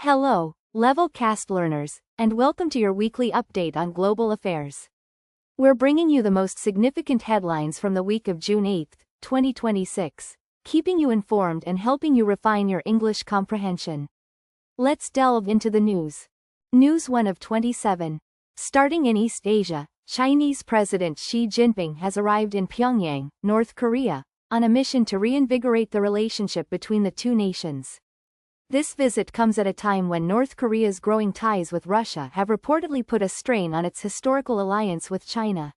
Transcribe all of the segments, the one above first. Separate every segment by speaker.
Speaker 1: Hello, Level Cast learners, and welcome to your weekly update on global affairs. We're bringing you the most significant headlines from the week of June 8, 2026, keeping you informed and helping you refine your English comprehension. Let's delve into the news. News 1 of 27. Starting in East Asia, Chinese President Xi Jinping has arrived in Pyongyang, North Korea, on a mission to reinvigorate the relationship between the two nations. This visit comes at a time when North Korea's growing ties with Russia have reportedly put a strain on its historical alliance with China.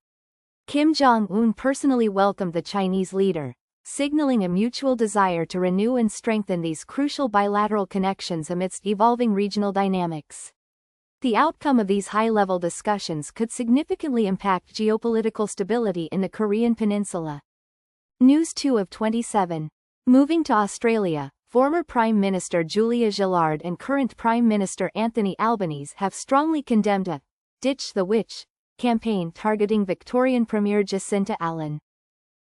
Speaker 1: Kim Jong-un personally welcomed the Chinese leader, signaling a mutual desire to renew and strengthen these crucial bilateral connections amidst evolving regional dynamics. The outcome of these high-level discussions could significantly impact geopolitical stability in the Korean peninsula. News 2 of 27. Moving to Australia, former Prime Minister Julia Gillard and current Prime Minister Anthony Albanese have strongly condemned a "Ditch the Witch" campaign targeting Victorian Premier Jacinta Allen.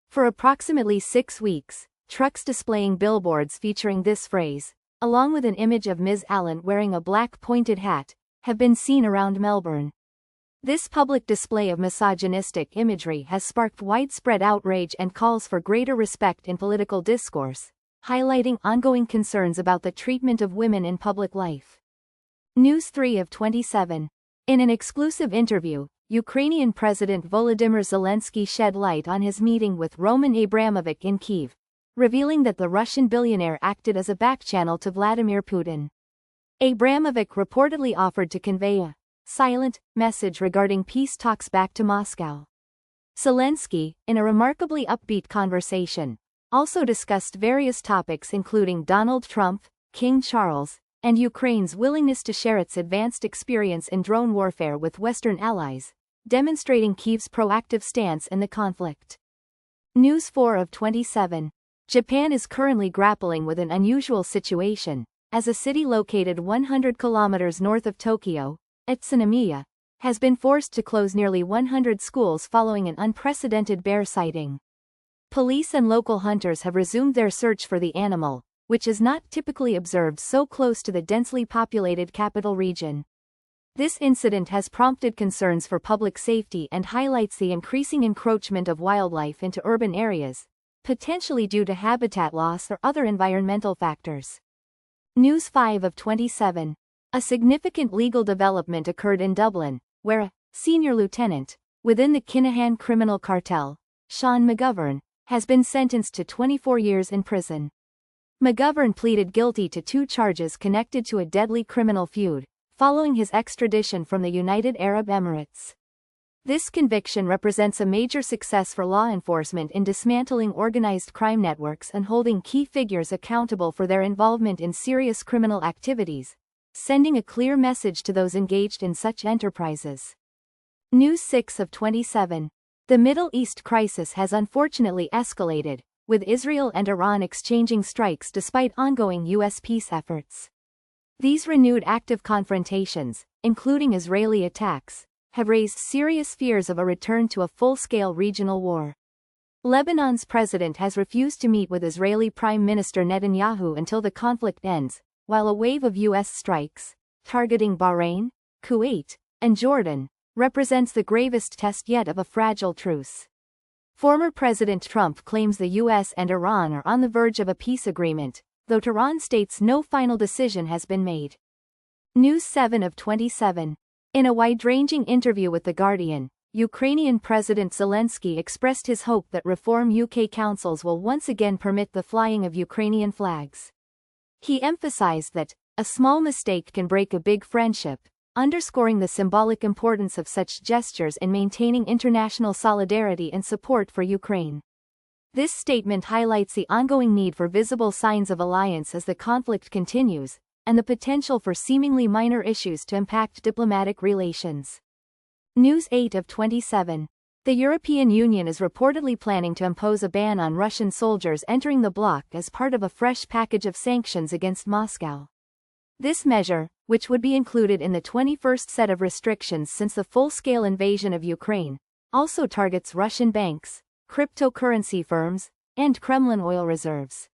Speaker 1: For approximately 6 weeks, trucks displaying billboards featuring this phrase, along with an image of Ms. Allen wearing a black pointed hat, have been seen around Melbourne. This public display of misogynistic imagery has sparked widespread outrage and calls for greater respect in political discourse, highlighting ongoing concerns about the treatment of women in public life. News 3 of 27. In an exclusive interview, Ukrainian President Volodymyr Zelensky shed light on his meeting with Roman Abramovich in Kyiv, revealing that the Russian billionaire acted as a backchannel to Vladimir Putin. Abramovich reportedly offered to convey a silent message regarding peace talks back to Moscow. Zelensky, in a remarkably upbeat conversation, also discussed various topics including Donald Trump, King Charles, and Ukraine's willingness to share its advanced experience in drone warfare with Western allies, demonstrating Kyiv's proactive stance in the conflict. News 4 of 27. Japan is currently grappling with an unusual situation, as a city located 100 kilometers north of Tokyo, Utsunomiya, has been forced to close nearly 100 schools following an unprecedented bear sighting. Police and local hunters have resumed their search for the animal, which is not typically observed so close to the densely populated capital region. This incident has prompted concerns for public safety and highlights the increasing encroachment of wildlife into urban areas, potentially due to habitat loss or other environmental factors. News 5 of 27. A significant legal development occurred in Dublin, where a senior lieutenant within the Kinahan criminal cartel, Sean McGovern, has been sentenced to 24 years in prison. McGovern pleaded guilty to 2 charges connected to a deadly criminal feud, following his extradition from the United Arab Emirates. This conviction represents a major success for law enforcement in dismantling organized crime networks and holding key figures accountable for their involvement in serious criminal activities, sending a clear message to those engaged in such enterprises. News 6 of 27. The Middle East crisis has unfortunately escalated, with Israel and Iran exchanging strikes despite ongoing U.S. peace efforts. These renewed active confrontations, including Israeli attacks, have raised serious fears of a return to a full-scale regional war. Lebanon's president has refused to meet with Israeli Prime Minister Netanyahu until the conflict ends, while a wave of U.S. strikes, targeting Bahrain, Kuwait, and Jordan, represents the gravest test yet of a fragile truce. Former President Trump claims the U.S. and Iran are on the verge of a peace agreement, though Tehran states no final decision has been made. News 7 of 27. In a wide-ranging interview with The Guardian, Ukrainian President Zelensky expressed his hope that reform UK councils will once again permit the flying of Ukrainian flags. He emphasized that a small mistake can break a big friendship, underscoring the symbolic importance of such gestures in maintaining international solidarity and support for Ukraine. This statement highlights the ongoing need for visible signs of alliance as the conflict continues, and the potential for seemingly minor issues to impact diplomatic relations. News 8 of 27. The European Union is reportedly planning to impose a ban on Russian soldiers entering the bloc as part of a fresh package of sanctions against Moscow. This measure, which would be included in the 21st set of restrictions since the full-scale invasion of Ukraine, also targets Russian banks, cryptocurrency firms, and Kremlin oil reserves.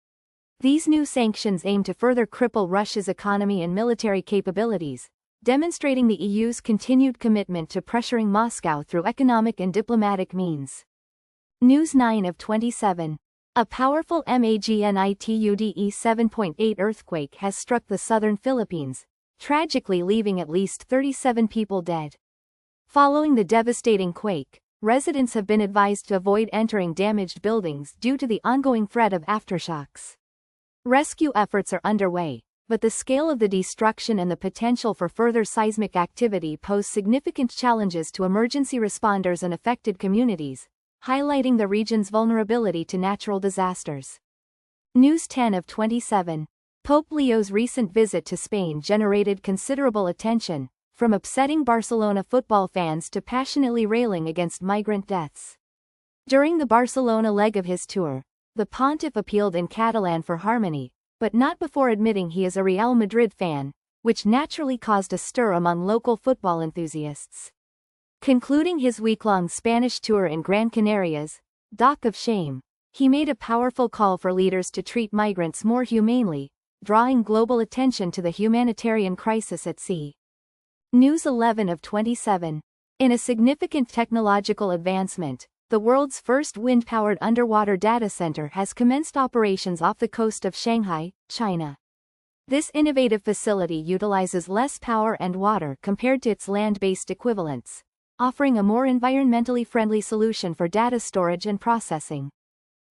Speaker 1: These new sanctions aim to further cripple Russia's economy and military capabilities, demonstrating the EU's continued commitment to pressuring Moscow through economic and diplomatic means. News 9 of 27. A powerful magnitude 7.8 earthquake has struck the southern Philippines, tragically leaving at least 37 people dead. Following the devastating quake, residents have been advised to avoid entering damaged buildings due to the ongoing threat of aftershocks. Rescue efforts are underway, but the scale of the destruction and the potential for further seismic activity pose significant challenges to emergency responders and affected communities, highlighting the region's vulnerability to natural disasters. News 10 of 27. Pope Leo's recent visit to Spain generated considerable attention, from upsetting Barcelona football fans to passionately railing against migrant deaths. During the Barcelona leg of his tour, the pontiff appealed in Catalan for harmony, but not before admitting he is a Real Madrid fan, which naturally caused a stir among local football enthusiasts. Concluding his week-long Spanish tour in Gran Canarias, Dock of Shame, he made a powerful call for leaders to treat migrants more humanely, drawing global attention to the humanitarian crisis at sea. News 11 of 27. In a significant technological advancement, the world's first wind-powered underwater data center has commenced operations off the coast of Shanghai, China. This innovative facility utilizes less power and water compared to its land-based equivalents, offering a more environmentally friendly solution for data storage and processing.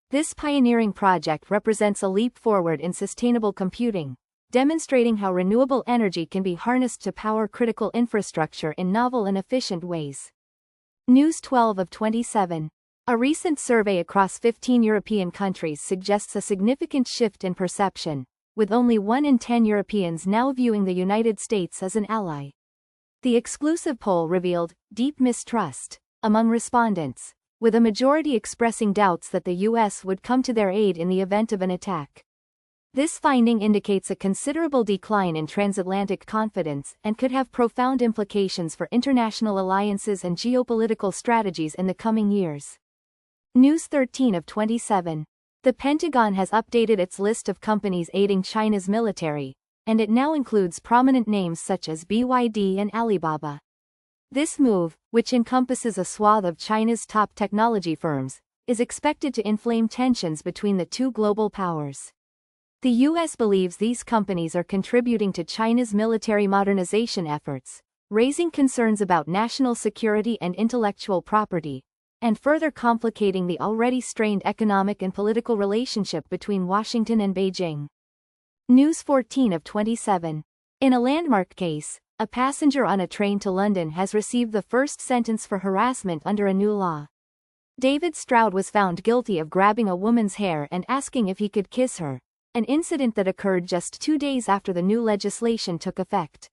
Speaker 1: This pioneering project represents a leap forward in sustainable computing, demonstrating how renewable energy can be harnessed to power critical infrastructure in novel and efficient ways. News 12 of 27. A recent survey across 15 European countries suggests a significant shift in perception, with only 1 in 10 Europeans now viewing the United States as an ally. The exclusive poll revealed deep mistrust among respondents, with a majority expressing doubts that the U.S. would come to their aid in the event of an attack. This finding indicates a considerable decline in transatlantic confidence and could have profound implications for international alliances and geopolitical strategies in the coming years. News 13 of 27. The Pentagon has updated its list of companies aiding China's military, and it now includes prominent names such as BYD and Alibaba. This move, which encompasses a swath of China's top technology firms, is expected to inflame tensions between the two global powers. The U.S. believes these companies are contributing to China's military modernization efforts, raising concerns about national security and intellectual property, and further complicating the already strained economic and political relationship between Washington and Beijing. News 14 of 27. In a landmark case, a passenger on a train to London has received the first sentence for harassment under a new law. David Stroud was found guilty of grabbing a woman's hair and asking if he could kiss her, an incident that occurred just 2 days after the new legislation took effect.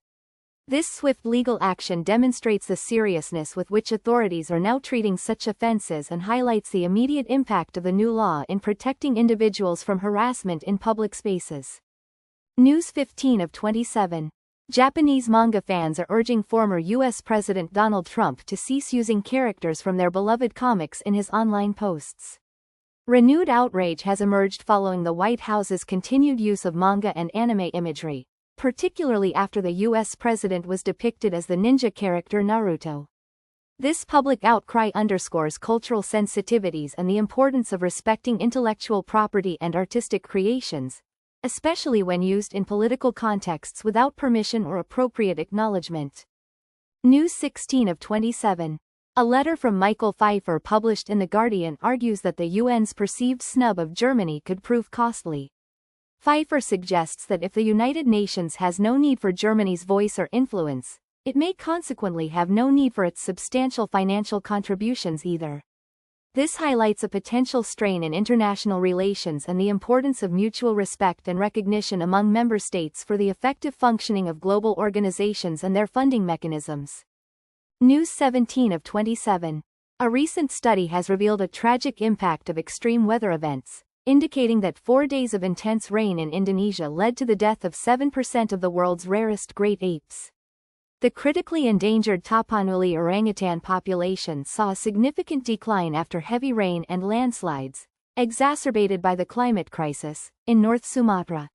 Speaker 1: This swift legal action demonstrates the seriousness with which authorities are now treating such offenses and highlights the immediate impact of the new law in protecting individuals from harassment in public spaces. News 15 of 27. Japanese manga fans are urging former U.S. President Donald Trump to cease using characters from their beloved comics in his online posts. Renewed outrage has emerged following the White House's continued use of manga and anime imagery, particularly after the U.S. president was depicted as the ninja character Naruto. This public outcry underscores cultural sensitivities and the importance of respecting intellectual property and artistic creations, especially when used in political contexts without permission or appropriate acknowledgement. News 16 of 27. A letter from Michael Pfeiffer published in The Guardian argues that the UN's perceived snub of Germany could prove costly. Pfeiffer suggests that if the United Nations has no need for Germany's voice or influence, it may consequently have no need for its substantial financial contributions either. This highlights a potential strain in international relations and the importance of mutual respect and recognition among member states for the effective functioning of global organizations and their funding mechanisms. News 17 of 27. A recent study has revealed a tragic impact of extreme weather events, indicating that 4 days of intense rain in Indonesia led to the death of 7% of the world's rarest great apes. The critically endangered Tapanuli orangutan population saw a significant decline after heavy rain and landslides, exacerbated by the climate crisis, in North Sumatra.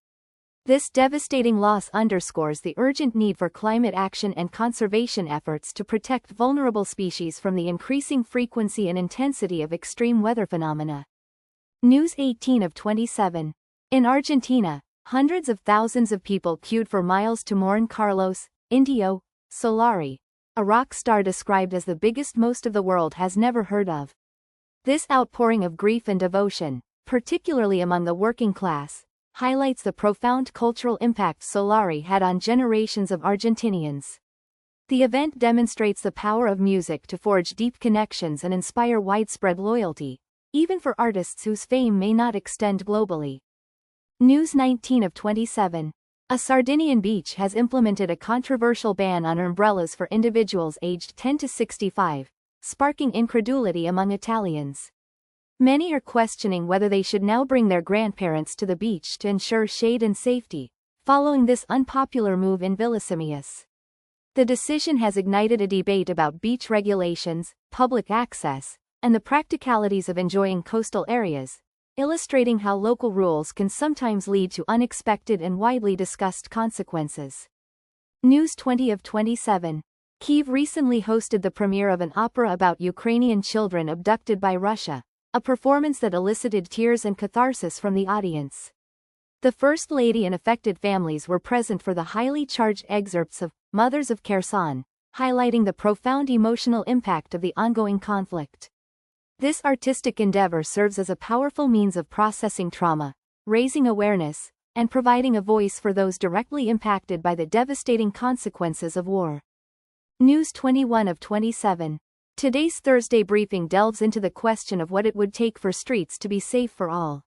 Speaker 1: This devastating loss underscores the urgent need for climate action and conservation efforts to protect vulnerable species from the increasing frequency and intensity of extreme weather phenomena. News 18 of 27. In Argentina, hundreds of thousands of people queued for miles to mourn Carlos Indio Solari, a rock star described as the biggest most of the world has never heard of. This outpouring of grief and devotion, particularly among the working class, highlights the profound cultural impact Solari had on generations of Argentinians. The event demonstrates the power of music to forge deep connections and inspire widespread loyalty, even for artists whose fame may not extend globally. News 19 of 27. A Sardinian beach has implemented a controversial ban on umbrellas for individuals aged 10 to 65, sparking incredulity among Italians. Many are questioning whether they should now bring their grandparents to the beach to ensure shade and safety, following this unpopular move in Villasimius. The decision has ignited a debate about beach regulations, public access, and the practicalities of enjoying coastal areas, illustrating how local rules can sometimes lead to unexpected and widely discussed consequences. News 20 of 27. Kyiv recently hosted the premiere of an opera about Ukrainian children abducted by Russia, a performance that elicited tears and catharsis from the audience. The First Lady and affected families were present for the highly charged excerpts of Mothers of Kherson, highlighting the profound emotional impact of the ongoing conflict. This artistic endeavor serves as a powerful means of processing trauma, raising awareness, and providing a voice for those directly impacted by the devastating consequences of war. News 21 of 27. Today's Thursday briefing delves into the question of what it would take for streets to be safe for all.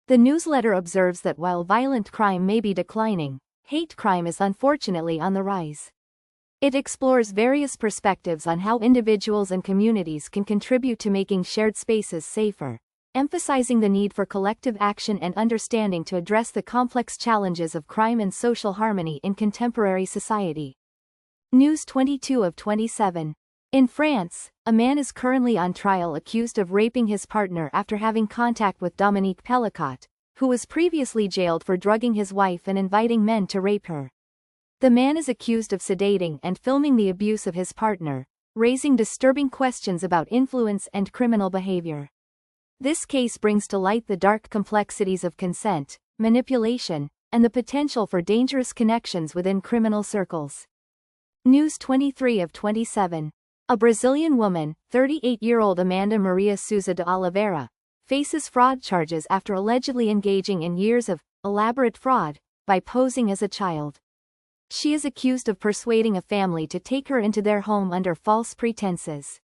Speaker 1: The newsletter observes that while violent crime may be declining, hate crime is unfortunately on the rise. It explores various perspectives on how individuals and communities can contribute to making shared spaces safer, emphasizing the need for collective action and understanding to address the complex challenges of crime and social harmony in contemporary society. News 22 of 27. In France, a man is currently on trial accused of raping his partner after having contact with Dominique Pellicot, who was previously jailed for drugging his wife and inviting men to rape her. The man is accused of sedating and filming the abuse of his partner, raising disturbing questions about influence and criminal behavior. This case brings to light the dark complexities of consent, manipulation, and the potential for dangerous connections within criminal circles. News 23 of 27. A Brazilian woman, 38-year-old Amanda Maria Souza de Oliveira, faces fraud charges after allegedly engaging in years of elaborate fraud by posing as a child. She is accused of persuading a family to take her into their home under false pretenses.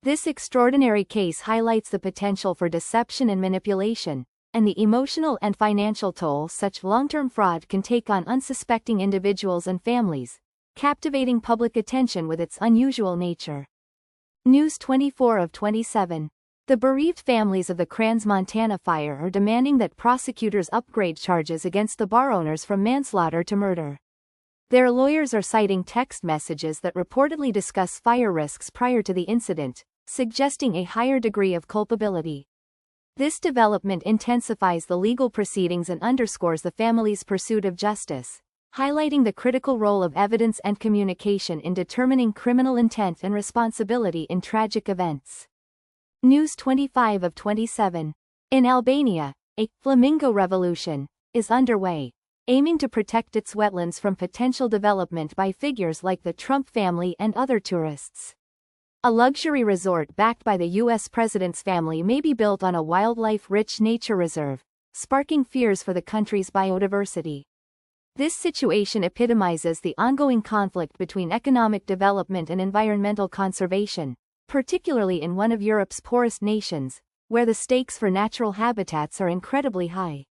Speaker 1: This extraordinary case highlights the potential for deception and manipulation, and the emotional and financial toll such long-term fraud can take on unsuspecting individuals and families, captivating public attention with its unusual nature. News 24 of 27. The bereaved families of the Crans-Montana fire are demanding that prosecutors upgrade charges against the bar owners from manslaughter to murder. Their lawyers are citing text messages that reportedly discuss fire risks prior to the incident, suggesting a higher degree of culpability. This development intensifies the legal proceedings and underscores the family's pursuit of justice, highlighting the critical role of evidence and communication in determining criminal intent and responsibility in tragic events. News 25 of 27. In Albania, a flamingo revolution is underway, aiming to protect its wetlands from potential development by figures like the Trump family and other tourists. A luxury resort backed by the U.S. president's family may be built on a wildlife-rich nature reserve, sparking fears for the country's biodiversity. This situation epitomizes the ongoing conflict between economic development and environmental conservation, particularly in one of Europe's poorest nations, where the stakes for natural habitats are incredibly high.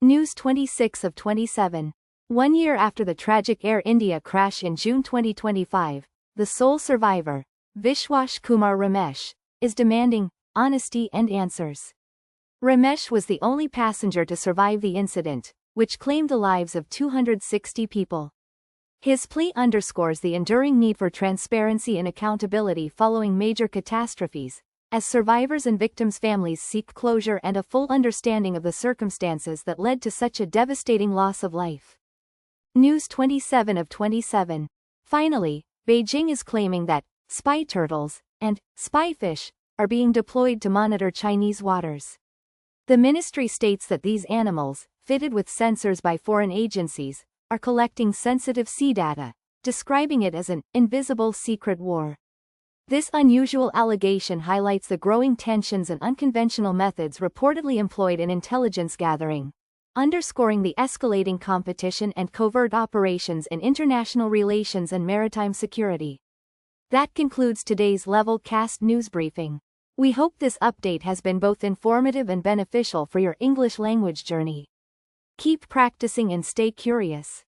Speaker 1: News 26 of 27. 1 year after the tragic Air India crash in June 2025, the sole survivor, Vishwash Kumar Ramesh, is demanding honesty and answers. Ramesh was the only passenger to survive the incident, which claimed the lives of 260 people. His plea underscores the enduring need for transparency and accountability following major catastrophes, as survivors and victims' families seek closure and a full understanding of the circumstances that led to such a devastating loss of life. News 27 of 27. Finally, Beijing is claiming that spy turtles and spyfish are being deployed to monitor Chinese waters. The ministry states that these animals, fitted with sensors by foreign agencies, are collecting sensitive sea data, describing it as an invisible secret war. This unusual allegation highlights the growing tensions and unconventional methods reportedly employed in intelligence gathering, underscoring the escalating competition and covert operations in international relations and maritime security. That concludes today's Levelcast news briefing. We hope this update has been both informative and beneficial for your English language journey. Keep practicing and stay curious.